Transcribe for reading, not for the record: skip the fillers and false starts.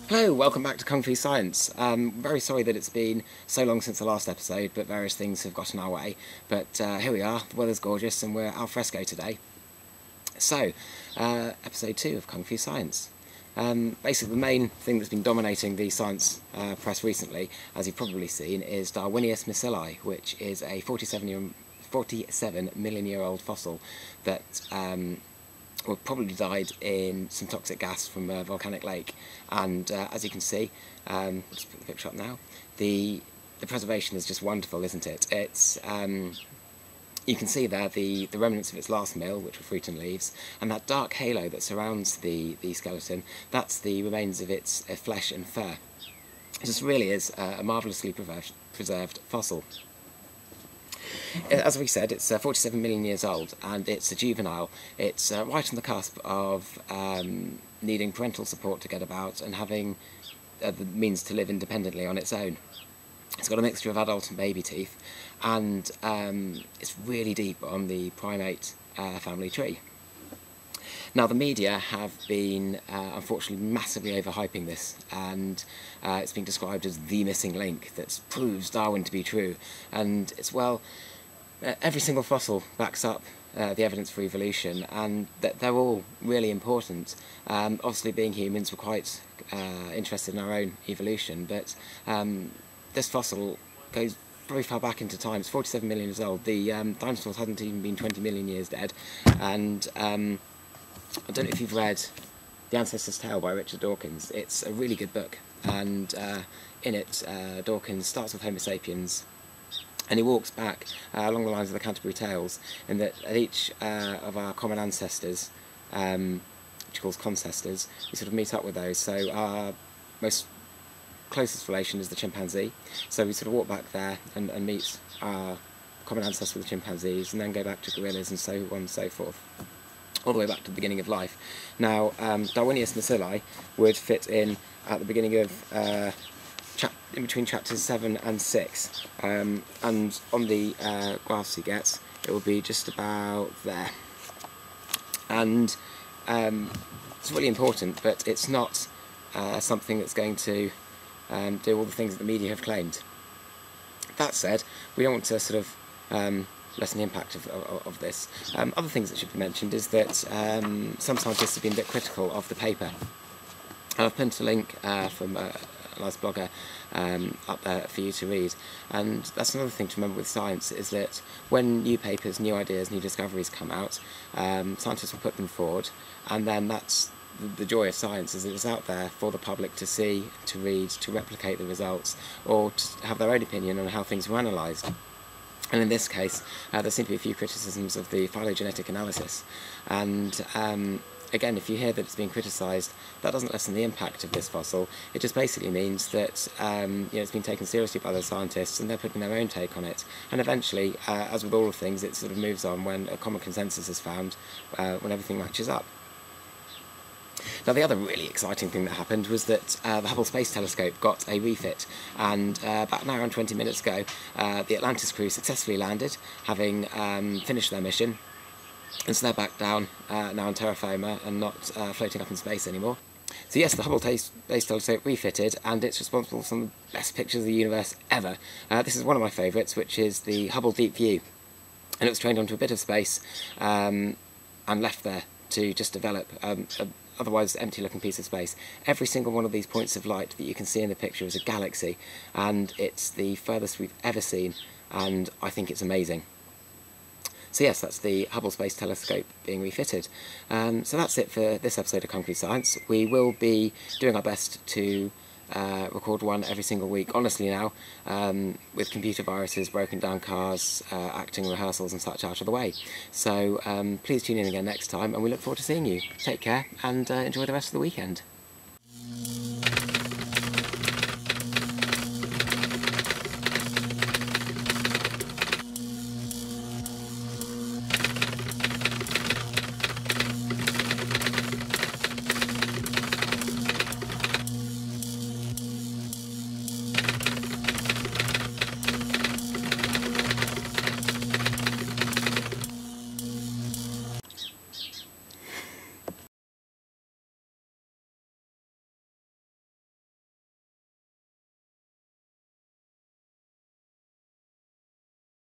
Hello, welcome back to KungFuScience. Very sorry that it's been so long since the last episode, but various things have got in our way. But here we are, the weather's gorgeous and we're al fresco today. So, episode 2 of KungFuScience. Basically the main thing that's been dominating the science press recently, as you've probably seen, is Darwinius Messeli, which is a 47 million year old fossil that probably died in some toxic gas from a volcanic lake, and as you can see, just put the picture up now, the preservation is just wonderful, isn't it? It's you can see there the remnants of its last meal, which were fruit and leaves, and that dark halo that surrounds the skeleton, that's the remains of its flesh and fur. It just really is a marvellously preserved fossil. As we said, it's 47 million years old, and it's a juvenile. It's right on the cusp of needing parental support to get about and having the means to live independently on its own. It's got a mixture of adult and baby teeth, and it's really deep on the primate family tree. Now, the media have been, unfortunately, massively overhyping this, and it's been described as the missing link that proves Darwin to be true. And it's, well, every single fossil backs up the evidence for evolution, and they're all really important. Obviously, being humans, we're quite interested in our own evolution, but this fossil goes very far back into time. It's 47 million years old. The dinosaurs hadn't even been 20 million years dead, and I don't know if you've read The Ancestor's Tale by Richard Dawkins. It's a really good book, and in it Dawkins starts with Homo sapiens, and he walks back along the lines of the Canterbury Tales, in that at each of our common ancestors, which he calls concestors, we sort of meet up with those. So our most closest relation is the chimpanzee, so we sort of walk back there and meet our common ancestor with the chimpanzees, and then go back to gorillas and so on and so forth, all the way back to the beginning of life. Now, Darwinius Messeli would fit in at the beginning of in between chapters 7 and 6, and on the graphs he gets, it will be just about there. And it's really important, but it's not something that's going to do all the things that the media have claimed. That said, we don't want to sort of lessen the impact of this. Other things that should be mentioned is that some scientists have been a bit critical of the paper. I've pinned a link from a nice blogger up there for you to read, and that's another thing to remember with science, is that when new papers, new ideas, new discoveries come out, scientists will put them forward, and then that's the joy of science, is that it's out there for the public to see, to read, to replicate the results, or to have their own opinion on how things were analysed. And in this case, there seem to be a few criticisms of the phylogenetic analysis, and again, if you hear that it's being criticised, that doesn't lessen the impact of this fossil. It just basically means that it's been taken seriously by the scientists, and they're putting their own take on it. And eventually, as with all of things, it sort of moves on when a common consensus is found, when everything matches up. Now, the other really exciting thing that happened was that the Hubble Space Telescope got a refit, and about an hour and 20 minutes ago, the Atlantis crew successfully landed, having finished their mission. And so they're back down now on terra firma and not floating up in space anymore. So yes, the Hubble Space Telescope refitted, and it's responsible for some of the best pictures of the universe ever. This is one of my favourites, which is the Hubble Deep View. And it was trained onto a bit of space and left there to just develop a otherwise empty-looking piece of space. Every single one of these points of light that you can see in the picture is a galaxy, and it's the furthest we've ever seen, and I think it's amazing. So yes, that's the Hubble Space Telescope being refitted. So that's it for this episode of KungFuScience. We will be doing our best to record one every single week, honestly now, with computer viruses, broken down cars, acting rehearsals and such out of the way. So please tune in again next time, and we look forward to seeing you. Take care, and enjoy the rest of the weekend.